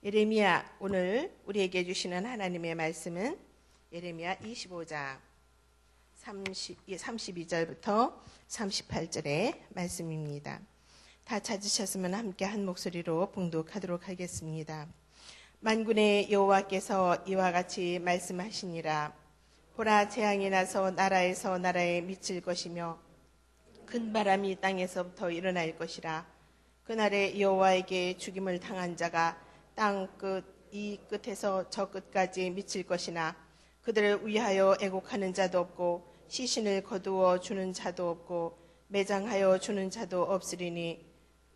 예레미야, 오늘 우리에게 주시는 하나님의 말씀은 예레미야 25장 32절부터 38절의 말씀입니다. 다 찾으셨으면 함께 한 목소리로 봉독하도록 하겠습니다. 만군의 여호와께서 이와 같이 말씀하시니라. 보라, 재앙이 나서 나라에서 나라에 미칠 것이며 큰 바람이 땅에서부터 일어날 것이라. 그날에 여호와에게 죽임을 당한 자가 땅 끝 이 끝에서 저 끝까지 미칠 것이나 그들을 위하여 애곡하는 자도 없고 시신을 거두어 주는 자도 없고 매장하여 주는 자도 없으리니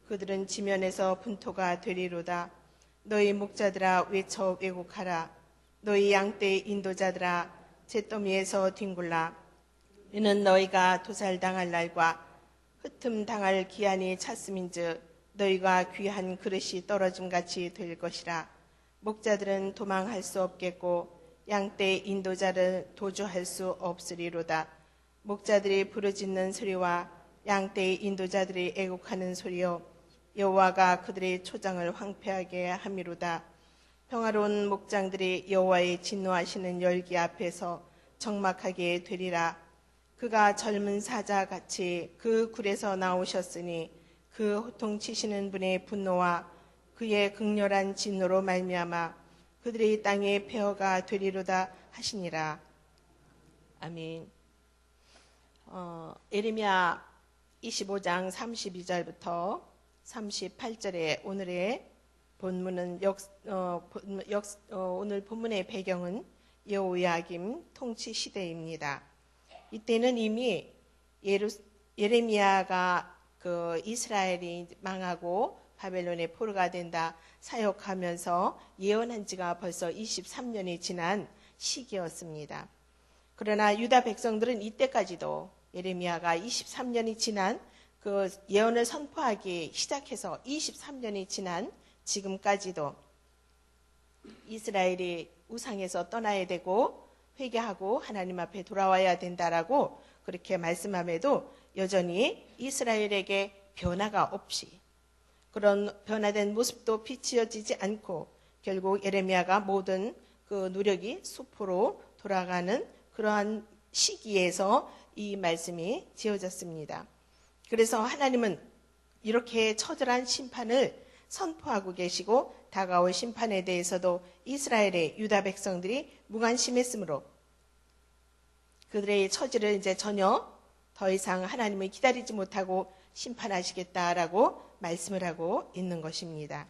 그들은 지면에서 분토가 되리로다. 너희 목자들아 외쳐 왜곡하라. 너희 양떼 인도자들아 잿더미에서 뒹굴라. 이는 너희가 도살당할 날과 흩음당할 기한이 찼음인즉 너희가 귀한 그릇이 떨어짐같이 될 것이라. 목자들은 도망할 수 없겠고 양떼 인도자를 도주할 수 없으리로다. 목자들이 부르짖는 소리와 양떼 인도자들이 애곡하는 소리요 여호와가 그들의 초장을 황폐하게 함이로다. 평화로운 목장들이 여호와의 진노하시는 열기 앞에서 적막하게 되리라. 그가 젊은 사자같이 그 굴에서 나오셨으니 그 호통치시는 분의 분노와 그의 극렬한 진노로 말미암아 그들의 땅에 폐허가 되리로다 하시니라. 아멘. 예레미야 25장 32절부터 38절의 오늘의 본문은 오늘 본문의 배경은 여호야김 통치 시대입니다. 이때는 이미 예레미야가 이스라엘이 망하고 바벨론의 포로가 된다 사역하면서 예언한 지가 벌써 23년이 지난 시기였습니다. 그러나 유다 백성들은 이때까지도 예레미야가 23년이 지난 그 예언을 선포하기 시작해서 23년이 지난 지금까지도 이스라엘이 우상에서 떠나야 되고 회개하고 하나님 앞에 돌아와야 된다라고 그렇게 말씀함에도 여전히 이스라엘에게 변화가 없이 그런 변화된 모습도 비치어지지 않고 결국 예레미야가 모든 그 노력이 수포로 돌아가는 그러한 시기에서 이 말씀이 지어졌습니다. 그래서 하나님은 이렇게 처절한 심판을 선포하고 계시고 다가올 심판에 대해서도 이스라엘의 유다 백성들이 무관심했으므로 그들의 처지를 이제 전혀 더 이상 하나님을 기다리지 못하고 심판하시겠다라고 말씀을 하고 있는 것입니다.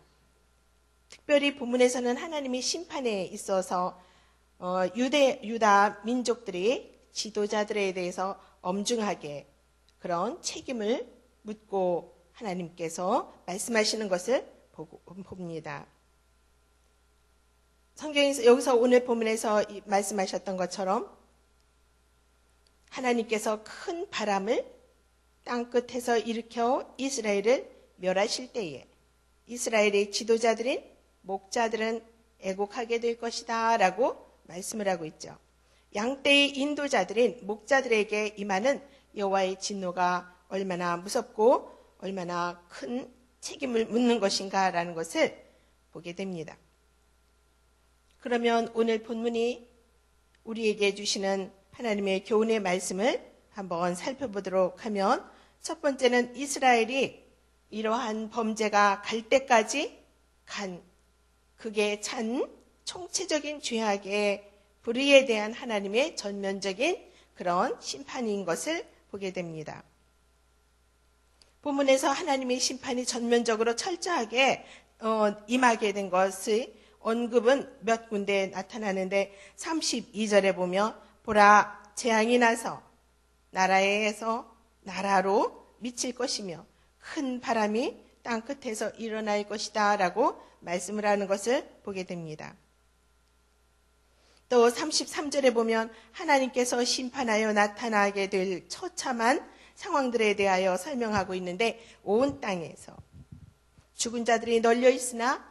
특별히 본문에서는 하나님이 심판에 있어서 유다 민족들이 지도자들에 대해서 엄중하게 그런 책임을 묻고 하나님께서 말씀하시는 것을 봅니다. 성경에서 여기서 오늘 본문에서 말씀하셨던 것처럼 하나님께서 큰 바람을 땅끝에서 일으켜 이스라엘을 멸하실 때에 이스라엘의 지도자들인 목자들은 애곡하게 될 것이다 라고 말씀을 하고 있죠. 양떼의 인도자들인 목자들에게 임하는 여호와의 진노가 얼마나 무섭고 얼마나 큰 책임을 묻는 것인가 라는 것을 보게 됩니다. 그러면 오늘 본문이 우리에게 주시는 하나님의 교훈의 말씀을 한번 살펴보도록 하면 첫 번째는 이스라엘이 이러한 범죄가 갈 때까지 간 극에 찬 총체적인 죄악의 불의에 대한 하나님의 전면적인 그런 심판인 것을 보게 됩니다. 본문에서 하나님의 심판이 전면적으로 철저하게 임하게 된 것의 언급은 몇 군데 나타나는데 32절에 보면 보라, 재앙이 나서 나라에서 나라로 미칠 것이며 큰 바람이 땅끝에서 일어날 것이다 라고 말씀을 하는 것을 보게 됩니다. 또 33절에 보면 하나님께서 심판하여 나타나게 될 처참한 상황들에 대하여 설명하고 있는데 온 땅에서 죽은 자들이 널려 있으나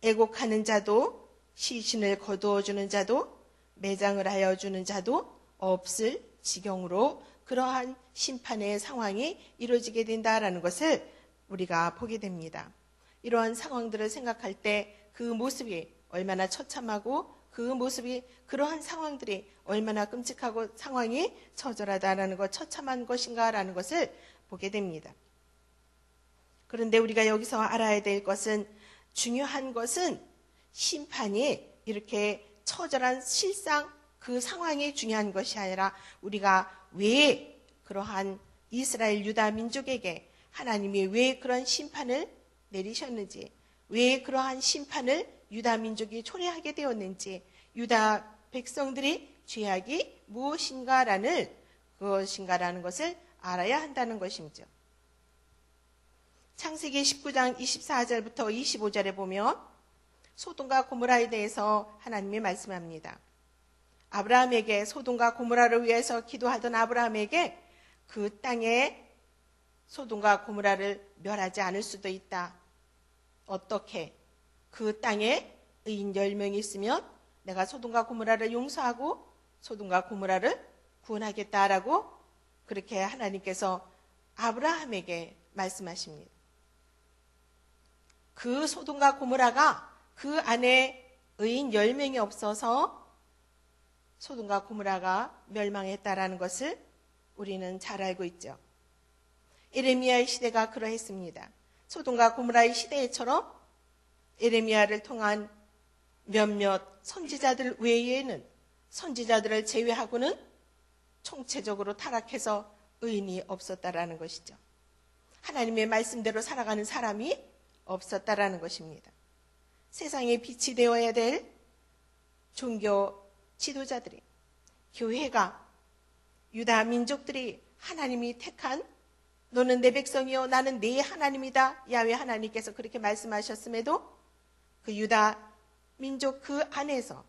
애곡하는 자도 시신을 거두어 주는 자도 매장을 하여 주는 자도 없을 지경으로 그러한 심판의 상황이 이루어지게 된다라는 것을 우리가 보게 됩니다. 이러한 상황들을 생각할 때 그 모습이 얼마나 처참하고 그 모습이 그러한 상황들이 얼마나 끔찍하고 상황이 처절하다라는 것, 처참한 것인가라는 것을 보게 됩니다. 그런데 우리가 여기서 알아야 될 것은, 중요한 것은 심판이 이렇게 처절한 실상 그 상황이 중요한 것이 아니라 우리가 왜 그러한 이스라엘 유다 민족에게 하나님이 왜 그런 심판을 내리셨는지, 왜 그러한 심판을 유다 민족이 초래하게 되었는지, 유다 백성들이 죄악이 무엇인가라는 것을 알아야 한다는 것이죠. 창세기 19장 24절부터 25절에 보면 소돔과 고모라에 대해서 하나님이 말씀합니다. 아브라함에게, 소돔과 고모라를 위해서 기도하던 아브라함에게 그 땅에 소돔과 고모라를 멸하지 않을 수도 있다. 어떻게? 그 땅에 의인 10명이 있으면 내가 소돔과 고모라를 용서하고 소돔과 고모라를 구원하겠다라고 그렇게 하나님께서 아브라함에게 말씀하십니다. 그 소돔과 고모라가 그 안에 의인 10명이 없어서 소돔과 고모라가 멸망했다라는 것을 우리는 잘 알고 있죠. 에레미야의 시대가 그러했습니다. 소돔과 고모라의 시대처럼 에레미야를 통한 몇몇 선지자들 외에는, 선지자들을 제외하고는 총체적으로 타락해서 의인이 없었다라는 것이죠. 하나님의 말씀대로 살아가는 사람이 없었다라는 것입니다. 세상에 빛이 되어야 될 종교 지도자들이, 교회가, 유다 민족들이 하나님이 택한, 너는 내 백성이요 나는 네 하나님이다, 야훼 하나님께서 그렇게 말씀하셨음에도 그 유다 민족 그 안에서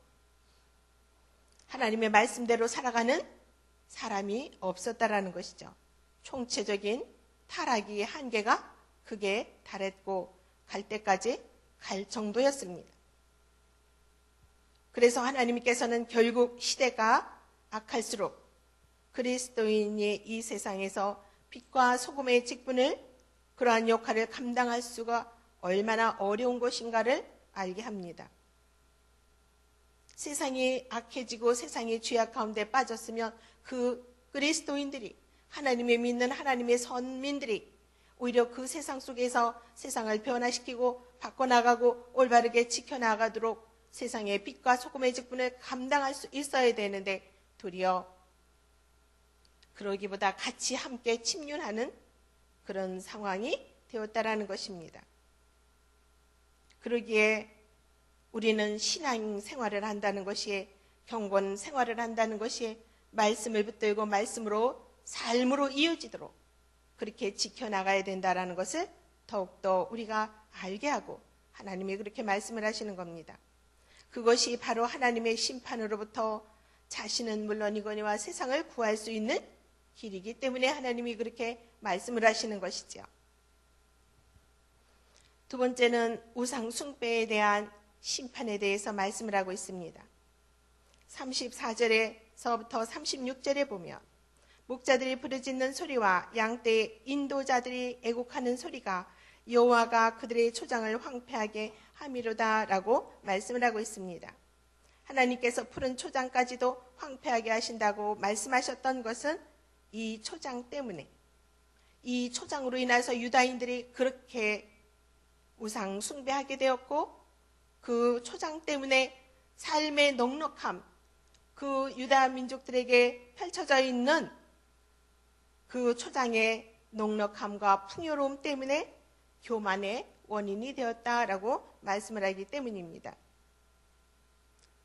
하나님의 말씀대로 살아가는 사람이 없었다라는 것이죠. 총체적인 타락의 한계가 크게 달했고 갈 때까지 갈 정도였습니다. 그래서 하나님께서는 결국 시대가 악할수록 그리스도인이 이 세상에서 빛과 소금의 직분을, 그러한 역할을 감당할 수가 얼마나 어려운 것인가를 알게 합니다. 세상이 악해지고 세상이 죄악 가운데 빠졌으면 그 그리스도인들이, 하나님의 믿는 하나님의 선민들이 오히려 그 세상 속에서 세상을 변화시키고 바꿔나가고 올바르게 지켜나가도록 세상의 빛과 소금의 직분을 감당할 수 있어야 되는데 도리어 그러기보다 같이 함께 침륜하는 그런 상황이 되었다라는 것입니다. 그러기에 우리는 신앙 생활을 한다는 것이, 경건 생활을 한다는 것이 말씀을 붙들고 말씀으로 삶으로 이어지도록 그렇게 지켜나가야 된다라는 것을 더욱더 우리가 알게 하고 하나님이 그렇게 말씀을 하시는 겁니다. 그것이 바로 하나님의 심판으로부터 자신은 물론이거니와 세상을 구할 수 있는 길이기 때문에 하나님이 그렇게 말씀을 하시는 것이죠. 두 번째는 우상 숭배에 대한 심판에 대해서 말씀을 하고 있습니다. 34절에서부터 36절에 보면 목자들이 부르짖는 소리와 양떼의 인도자들이 애곡하는 소리가 여호와가 그들의 초장을 황폐하게 함이로다라고 말씀을 하고 있습니다. 하나님께서 푸른 초장까지도 황폐하게 하신다고 말씀하셨던 것은 이 초장 때문에, 이 초장으로 인해서 유다인들이 그렇게 우상 숭배하게 되었고 그 초장 때문에 삶의 넉넉함, 그 유다 민족들에게 펼쳐져 있는 그 초장의 넉넉함과 풍요로움 때문에 교만의 원인이 되었다라고 말씀을 하기 때문입니다.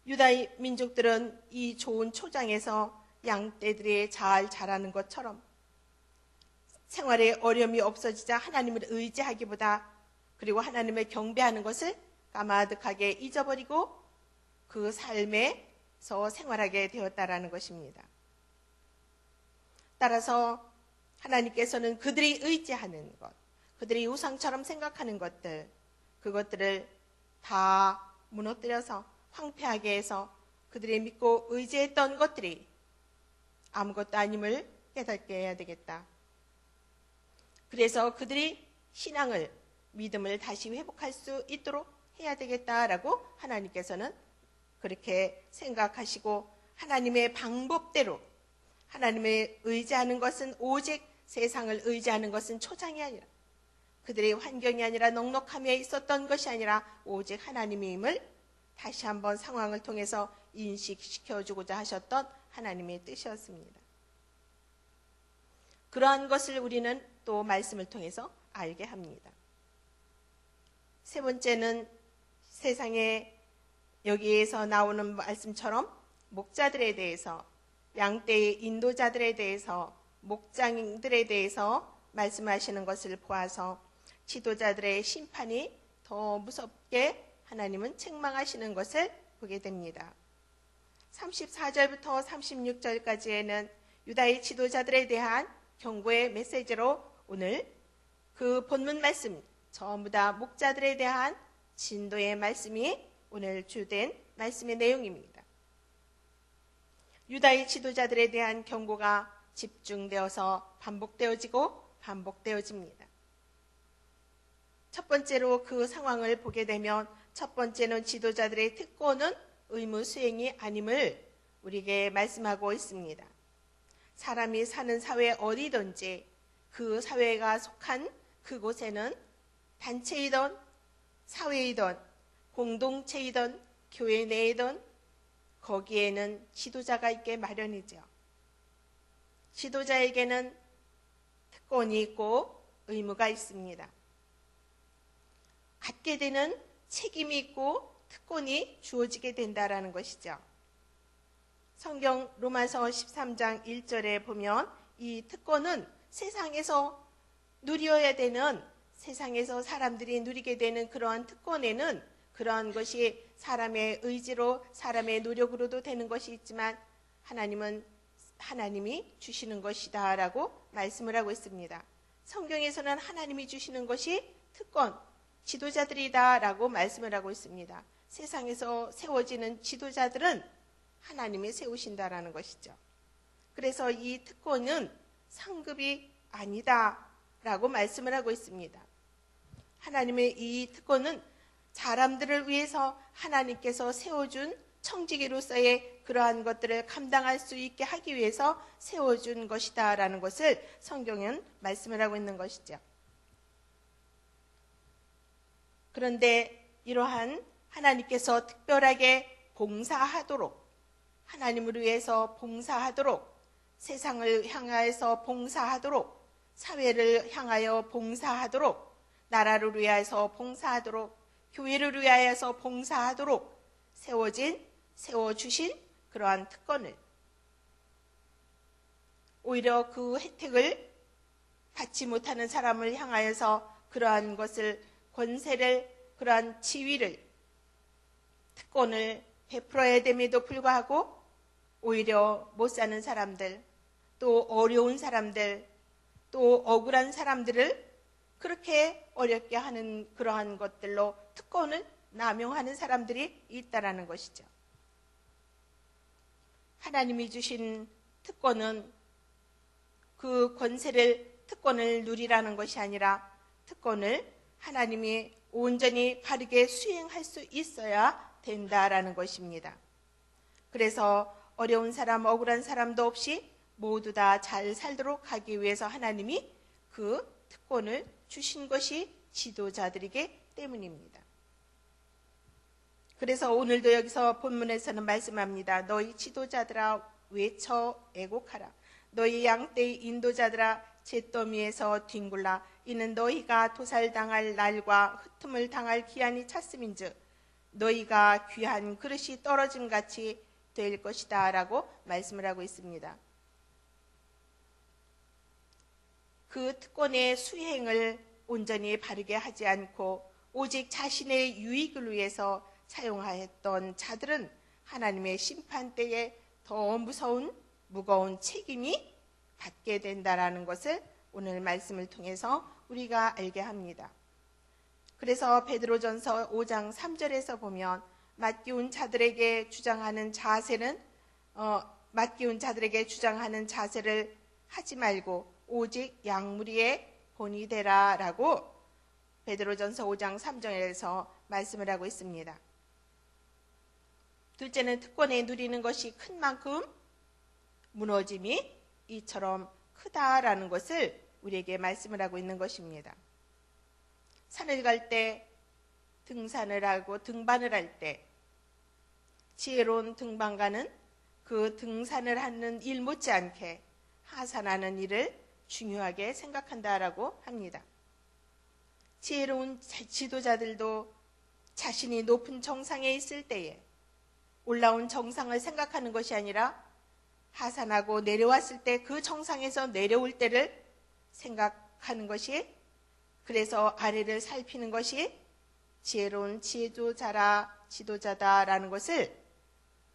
유다 민족들은 이 좋은 초장에서 양떼들이 잘 자라는 것처럼 생활에 어려움이 없어지자 하나님을 의지하기보다, 그리고 하나님을 경배하는 것을 까마득하게 잊어버리고 그 삶에서 생활하게 되었다라는 것입니다. 따라서 하나님께서는 그들이 의지하는 것, 그들이 우상처럼 생각하는 것들, 그것들을 다 무너뜨려서 황폐하게 해서 그들이 믿고 의지했던 것들이 아무것도 아님을 깨닫게 해야 되겠다. 그래서 그들이 신앙을, 믿음을 다시 회복할 수 있도록 해야 되겠다라고 하나님께서는 그렇게 생각하시고 하나님의 방법대로 하나님을 의지하는 것은 오직 세상을 의지하는 것은 초장이 아니라 그들의 환경이 아니라 넉넉함에 있었던 것이 아니라 오직 하나님임을 다시 한번 상황을 통해서 인식시켜주고자 하셨던 하나님의 뜻이었습니다. 그러한 것을 우리는 또 말씀을 통해서 알게 합니다. 세 번째는 세상에 여기에서 나오는 말씀처럼 목자들에 대해서 양떼의 인도자들에 대해서 목장들에 대해서 말씀하시는 것을 보아서 지도자들의 심판이 더 무섭게 하나님은 책망하시는 것을 보게 됩니다. 34절부터 36절까지에는 유다의 지도자들에 대한 경고의 메시지로 오늘 그 본문 말씀 전부 다 목자들에 대한 진도의 말씀이 오늘 주된 말씀의 내용입니다. 유다의 지도자들에 대한 경고가 집중되어서 반복되어집니다. 첫 번째로 그 상황을 보게 되면 첫 번째는 지도자들의 특권은 의무 수행이 아님을 우리에게 말씀하고 있습니다. 사람이 사는 사회 어디든지 그 사회가 속한 그곳에는 단체이든 사회이든 공동체이든 교회 내이든 거기에는 지도자가 있게 마련이죠. 지도자에게는 특권이 있고 의무가 있습니다. 갖게 되는 책임이 있고 특권이 주어지게 된다라는 것이죠. 성경 로마서 13장 1절에 보면 이 특권은 세상에서 누려야 되는 세상에서 사람들이 누리게 되는 그러한 특권에는 그러한 것이 사람의 의지로 사람의 노력으로도 되는 것이 있지만 하나님이 주시는 것이다 라고 말씀을 하고 있습니다. 성경에서는 하나님이 주시는 것이 특권, 지도자들이다 라고 말씀을 하고 있습니다. 세상에서 세워지는 지도자들은 하나님이 세우신다라는 것이죠. 그래서 이 특권은 상급이 아니다 라고 말씀을 하고 있습니다. 하나님의 이 특권은 사람들을 위해서 하나님께서 세워준 청지기로서의 그러한 것들을 감당할 수 있게 하기 위해서 세워준 것이다 라는 것을 성경은 말씀을 하고 있는 것이죠. 그런데 이러한 하나님께서 특별하게 봉사하도록 하나님을 위해서 봉사하도록 세상을 향하여서 봉사하도록 사회를 향하여 봉사하도록 나라를 위하여서 봉사하도록 교회를 위하여서 봉사하도록 세워주신 그러한 특권을 오히려 그 혜택을 받지 못하는 사람을 향하여서 그러한 것을 권세를 그러한 지위를 특권을 베풀어야 됨에도 불구하고 오히려 못 사는 사람들 또 어려운 사람들 또 억울한 사람들을 그렇게 어렵게 하는 그러한 것들로 특권을 남용하는 사람들이 있다라는 것이죠. 하나님이 주신 특권은 그 특권을 누리라는 것이 아니라 특권을 하나님이 온전히 바르게 수행할 수 있어야 된다라는 것입니다. 그래서 어려운 사람, 억울한 사람도 없이 모두 다 잘 살도록 하기 위해서 하나님이 그 특권을 주신 것이 지도자들이기 때문입니다. 그래서 오늘도 여기서 본문에서는 말씀합니다. 너희 지도자들아 외쳐 애곡하라. 너희 양떼의 인도자들아 잿더미에서 뒹굴라. 이는 너희가 도살당할 날과 흩음을 당할 기한이 찼음인즉 너희가 귀한 그릇이 떨어짐같이 될 것이다 라고 말씀을 하고 있습니다. 그 특권의 수행을 온전히 바르게 하지 않고 오직 자신의 유익을 위해서 사용하였던 자들은 하나님의 심판 때에 더 무거운 책임이 받게 된다라는 것을 오늘 말씀을 통해서 우리가 알게 합니다. 그래서 베드로전서 5장 3절에서 보면 맡기운 자들에게 주장하는 자세를 하지 말고 오직 양무리의 본이 되라 라고 베드로전서 5장 3절에서 말씀을 하고 있습니다. 둘째는 특권에 누리는 것이 큰 만큼 무너짐이 이처럼 크다라는 것을 우리에게 말씀을 하고 있는 것입니다. 산을 갈 때, 등산을 하고 등반을 할 때 지혜로운 등반가는 그 등산을 하는 일 못지않게 하산하는 일을 중요하게 생각한다라고 합니다. 지혜로운 지도자들도 자신이 높은 정상에 있을 때에 올라온 정상을 생각하는 것이 아니라 하산하고 내려왔을 때 그 정상에서 내려올 때를 생각하는 것이, 그래서 아래를 살피는 것이 지혜로운 지도자다라는 것을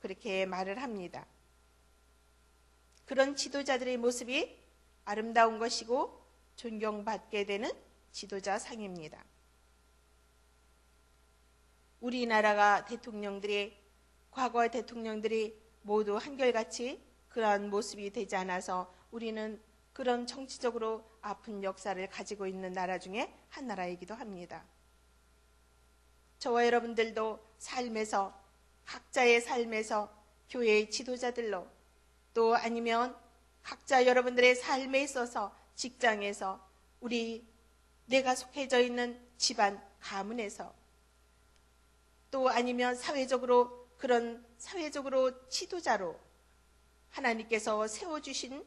그렇게 말을 합니다. 그런 지도자들의 모습이 아름다운 것이고 존경받게 되는 지도자상입니다. 우리나라가 과거 대통령들이 모두 한결같이 그러한 모습이 되지 않아서 우리는 그런 정치적으로 아픈 역사를 가지고 있는 나라 중에 한 나라이기도 합니다. 저와 여러분들도 각자의 삶에서 교회의 지도자들로, 또 아니면 각자 여러분들의 삶에 있어서 직장에서, 내가 속해져 있는 집안 가문에서, 또 아니면 사회적으로 지도자로 하나님께서 세워주신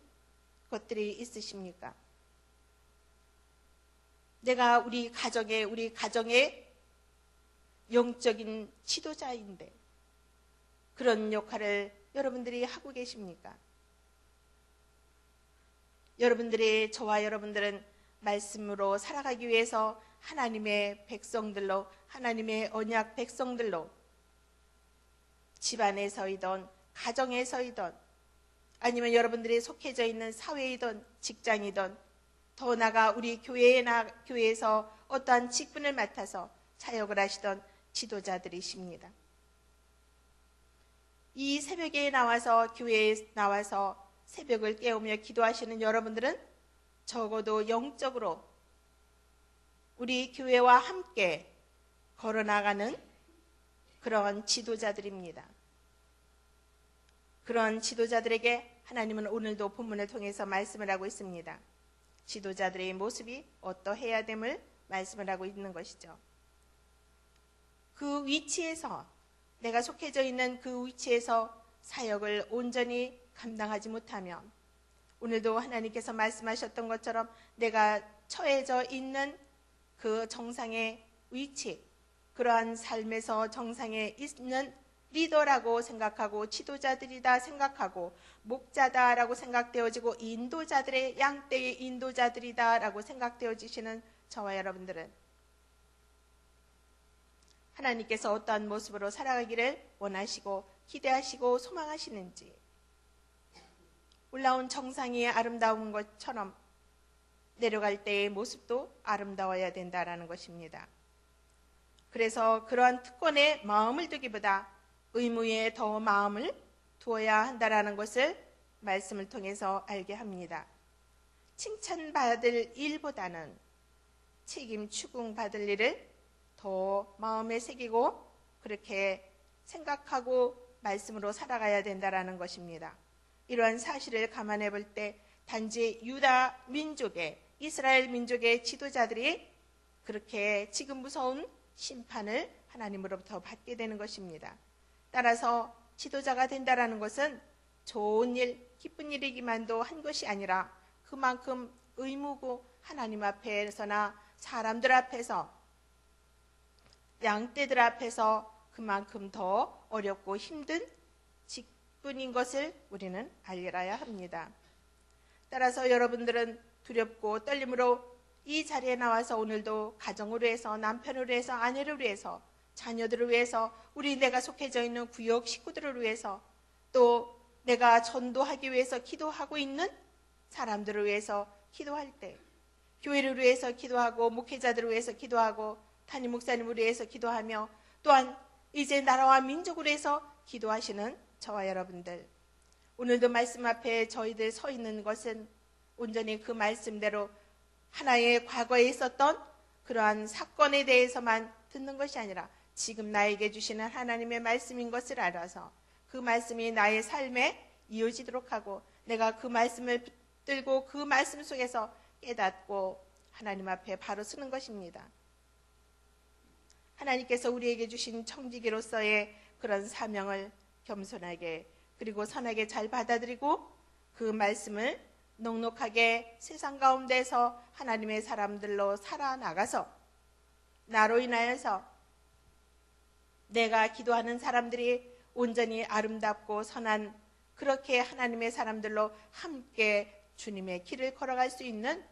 것들이 있으십니까? 내가 우리 가정의 영적인 지도자인데 그런 역할을 여러분들이 하고 계십니까? 저와 여러분들은 말씀으로 살아가기 위해서 하나님의 백성들로, 하나님의 언약 백성들로 집안에서이든 가정에서이든 아니면 여러분들이 속해져 있는 사회이든 직장이든 더 나아가 우리 교회에서 어떠한 직분을 맡아서 사역을 하시던 지도자들이십니다. 이 새벽에 교회에 나와서 새벽을 깨우며 기도하시는 여러분들은 적어도 영적으로 우리 교회와 함께 걸어나가는 그런 지도자들입니다. 그런 지도자들에게 하나님은 오늘도 본문을 통해서 말씀을 하고 있습니다. 지도자들의 모습이 어떠해야 됨을 말씀을 하고 있는 것이죠. 그 위치에서, 내가 속해져 있는 그 위치에서 사역을 온전히 감당하지 못하면, 오늘도 하나님께서 말씀하셨던 것처럼 내가 처해져 있는 그 정상의 위치, 그러한 삶에서 정상에 있는 리더라고 생각하고 지도자들이다 생각하고 목자다라고 생각되어지고 양떼의 인도자들이다라고 생각되어지시는 저와 여러분들은 하나님께서 어떠한 모습으로 살아가기를 원하시고 기대하시고 소망하시는지, 올라온 정상이 아름다운 것처럼 내려갈 때의 모습도 아름다워야 된다라는 것입니다. 그래서 그러한 특권에 마음을 두기보다 의무에 더 마음을 두어야 한다라는 것을 말씀을 통해서 알게 합니다. 칭찬받을 일보다는 책임 추궁받을 일을 더 마음에 새기고 그렇게 생각하고 말씀으로 살아가야 된다라는 것입니다. 이러한 사실을 감안해 볼 때 단지 유다 민족의, 이스라엘 민족의 지도자들이 그렇게 지금 무서운 심판을 하나님으로부터 받게 되는 것입니다. 따라서 지도자가 된다라는 것은 좋은 일, 기쁜 일이기만도 한 것이 아니라 그만큼 의무고, 하나님 앞에서나 사람들 앞에서, 양떼들 앞에서 그만큼 더 어렵고 힘든 직분인 것을 우리는 알아야 합니다. 따라서 여러분들은 두렵고 떨림으로 이 자리에 나와서 오늘도 가정을 위해서, 남편을 위해서, 아내를 위해서, 자녀들을 위해서, 내가 속해져 있는 구역 식구들을 위해서, 또 내가 전도하기 위해서 기도하고 있는 사람들을 위해서 기도할 때, 교회를 위해서 기도하고 목회자들을 위해서 기도하고 담임 목사님을 위해서 기도하며, 또한 이제 나라와 민족을 위해서 기도하시는 저와 여러분들, 오늘도 말씀 앞에 저희들 서 있는 것은 온전히 그 말씀대로 하나의 과거에 있었던 그러한 사건에 대해서만 듣는 것이 아니라 지금 나에게 주시는 하나님의 말씀인 것을 알아서 그 말씀이 나의 삶에 이어지도록 하고 내가 그 말씀을 붙들고 그 말씀 속에서 깨닫고 하나님 앞에 바로 서는 것입니다. 하나님께서 우리에게 주신 청지기로서의 그런 사명을 겸손하게 그리고 선하게 잘 받아들이고 그 말씀을 넉넉하게 세상 가운데서 하나님의 사람들로 살아나가서 나로 인하여서 내가 기도하는 사람들이 온전히 아름답고 선한 그렇게 하나님의 사람들로 함께 주님의 길을 걸어갈 수 있는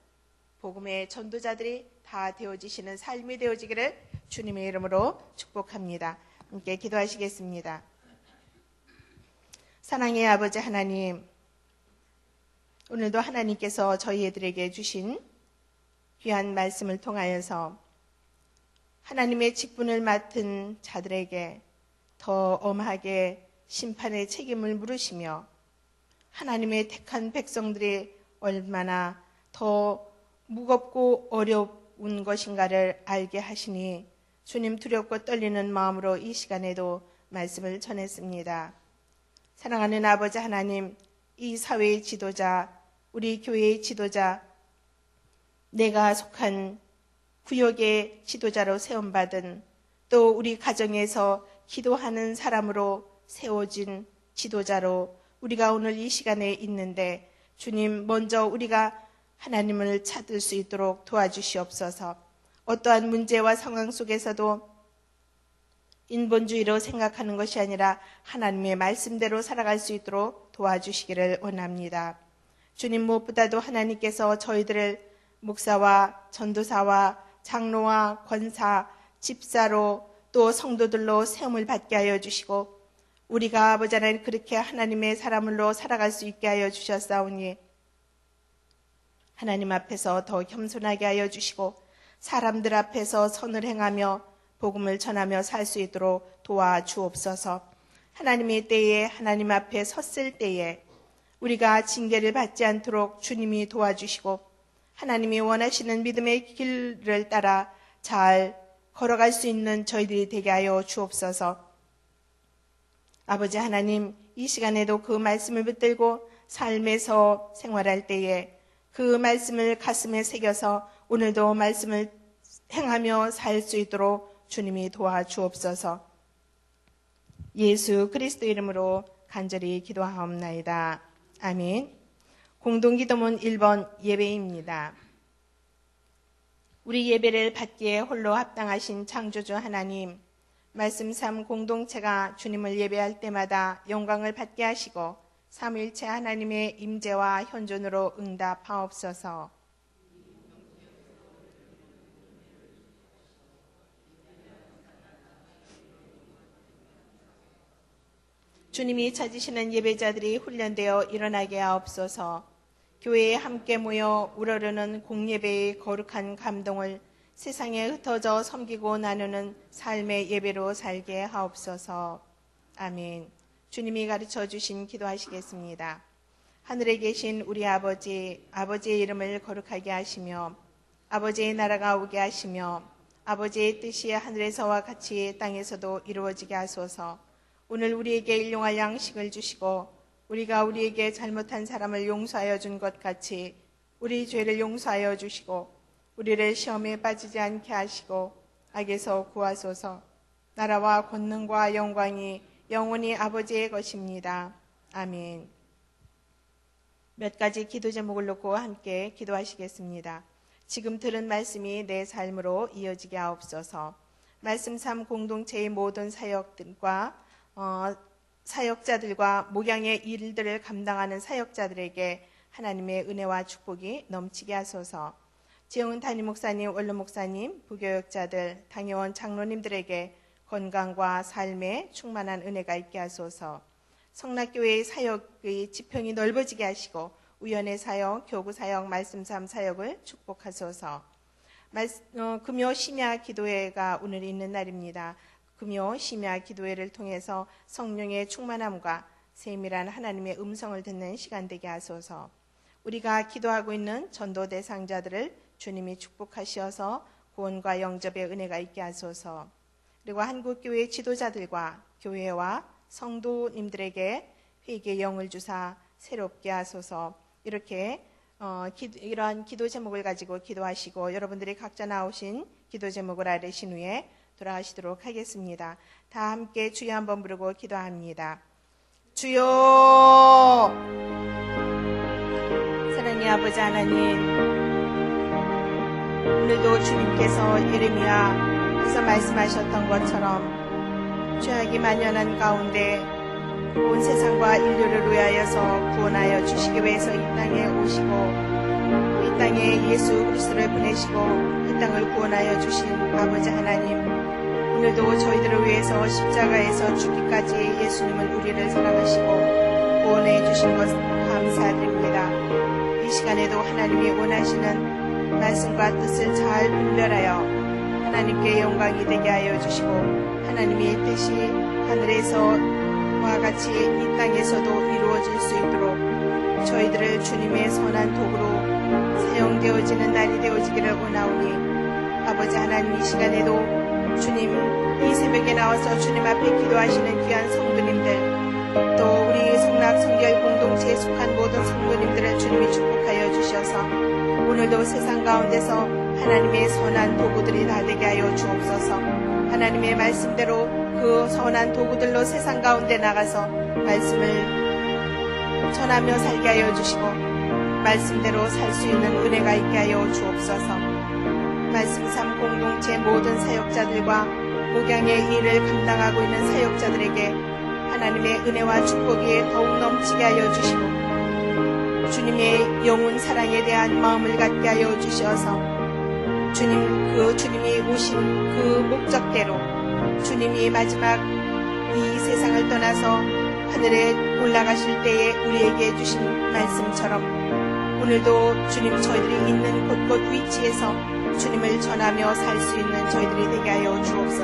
복음의 전도자들이 다 되어지시는 삶이 되어지기를 주님의 이름으로 축복합니다. 함께 기도하시겠습니다. 사랑의 아버지 하나님, 오늘도 하나님께서 저희들에게 주신 귀한 말씀을 통하여서 하나님의 직분을 맡은 자들에게 더 엄하게 심판의 책임을 물으시며 하나님의 택한 백성들이 얼마나 더 무겁고 어려운 것인가를 알게 하시니 주님 두렵고 떨리는 마음으로 이 시간에도 말씀을 전했습니다. 사랑하는 아버지 하나님, 이 사회의 지도자, 우리 교회의 지도자, 내가 속한 구역의 지도자로 세움받은 또 우리 가정에서 기도하는 사람으로 세워진 지도자로 우리가 오늘 이 시간에 있는데 주님 먼저 우리가 하나님을 찾을 수 있도록 도와주시옵소서. 어떠한 문제와 상황 속에서도 인본주의로 생각하는 것이 아니라 하나님의 말씀대로 살아갈 수 있도록 도와주시기를 원합니다. 주님 무엇보다도 하나님께서 저희들을 목사와 전도사와 장로와 권사, 집사로 또 성도들로 세움을 받게 하여 주시고 우리가 아버지 하나님 그렇게 하나님의 사람으로 살아갈 수 있게 하여 주셨사오니 하나님 앞에서 더 겸손하게 하여 주시고 사람들 앞에서 선을 행하며 복음을 전하며 살 수 있도록 도와주옵소서. 하나님의 때에 하나님 앞에 섰을 때에 우리가 징계를 받지 않도록 주님이 도와주시고 하나님이 원하시는 믿음의 길을 따라 잘 걸어갈 수 있는 저희들이 되게 하여 주옵소서. 아버지 하나님, 이 시간에도 그 말씀을 붙들고 삶에서 생활할 때에 그 말씀을 가슴에 새겨서 오늘도 말씀을 행하며 살 수 있도록 주님이 도와주옵소서. 예수 그리스도 이름으로 간절히 기도하옵나이다. 아멘. 공동기도문 1번 예배입니다. 우리 예배를 받기에 홀로 합당하신 창조주 하나님, 말씀 삶 공동체가 주님을 예배할 때마다 영광을 받게 하시고 삼위일체 하나님의 임재와 현존으로 응답하옵소서. 주님이 찾으시는 예배자들이 훈련되어 일어나게 하옵소서. 교회에 함께 모여 우러르는 공예배의 거룩한 감동을 세상에 흩어져 섬기고 나누는 삶의 예배로 살게 하옵소서. 아멘. 주님이 가르쳐 주신 기도하시겠습니다. 하늘에 계신 우리 아버지, 아버지의 이름을 거룩하게 하시며 아버지의 나라가 오게 하시며 아버지의 뜻이 하늘에서와 같이 땅에서도 이루어지게 하소서. 오늘 우리에게 일용할 양식을 주시고 우리가 우리에게 잘못한 사람을 용서하여 준 것 같이 우리 죄를 용서하여 주시고 우리를 시험에 빠지지 않게 하시고 악에서 구하소서. 나라와 권능과 영광이 영원히 아버지의 것입니다. 아멘. 몇 가지 기도 제목을 놓고 함께 기도하시겠습니다. 지금 들은 말씀이 내 삶으로 이어지게 하옵소서. 말씀 삶 공동체의 모든 사역들과 사역자들과 목양의 일들을 감당하는 사역자들에게 하나님의 은혜와 축복이 넘치게 하소서. 지영은 담임 목사님, 원로 목사님, 부교역자들, 당회원 장로님들에게 건강과 삶에 충만한 은혜가 있게 하소서. 성락교회의 사역의 지평이 넓어지게 하시고 우연의 사역, 교구 사역, 말씀 삶 사역을 축복하소서. 금요 심야 기도회가 오늘 있는 날입니다. 금요 심야 기도회를 통해서 성령의 충만함과 세밀한 하나님의 음성을 듣는 시간 되게 하소서. 우리가 기도하고 있는 전도 대상자들을 주님이 축복하시어서 구원과 영접의 은혜가 있게 하소서. 그리고 한국교회 지도자들과 교회와 성도님들에게 회개의 영을 주사 새롭게 하소서. 이렇게 이러한 기도 제목을 가지고 기도하시고 여러분들이 각자 나오신 기도 제목을 아뢰신 후에 돌아가시도록 하겠습니다. 다 함께 주여 한번 부르고 기도합니다. 주여. 사랑의 아버지 하나님, 오늘도 주님께서 예레미야에서 말씀하셨던 것처럼 죄악이 만연한 가운데 온 세상과 인류를 위하여서 구원하여 주시기 위해서 이 땅에 오시고 이 땅에 예수 그리스도를 보내시고 이 땅을 구원하여 주신 아버지 하나님, 오늘도 저희들을 위해서 십자가에서 죽기까지 예수님은 우리를 사랑하시고 구원해 주신 것 감사드립니다. 이 시간에도 하나님이 원하시는 말씀과 뜻을 잘 분별하여 하나님께 영광이 되게 하여 주시고 하나님의 뜻이 하늘에서와 같이 이 땅에서도 이루어질 수 있도록 저희들을 주님의 선한 도구로 사용되어지는 날이 되어지기를 원하오니 아버지 하나님, 이 시간에도 주님 이 새벽에 나와서 주님 앞에 기도하시는 귀한 성도님들, 또 우리 성락 성결 공동체에 속한 모든 성도님들을 주님이 축복하여 주셔서 오늘도 세상 가운데서 하나님의 선한 도구들이 다 되게 하여 주옵소서. 하나님의 말씀대로 그 선한 도구들로 세상 가운데 나가서 말씀을 전하며 살게 하여 주시고 말씀대로 살 수 있는 은혜가 있게 하여 주옵소서. 말씀 삶 공동체 모든 사역자들과 목양의 일을 감당하고 있는 사역자들에게 하나님의 은혜와 축복이 더욱 넘치게 하여 주시고 주님의 영혼 사랑에 대한 마음을 갖게 하여 주셔서 주님이 오신 그 목적대로 주님이 마지막 이 세상을 떠나서 하늘에 올라가실 때에 우리에게 주신 말씀처럼 오늘도 주님 저희들이 있는 곳곳 위치에서 주님을 전하며 살 수 있는 저희들이 되게 하여 주옵소서.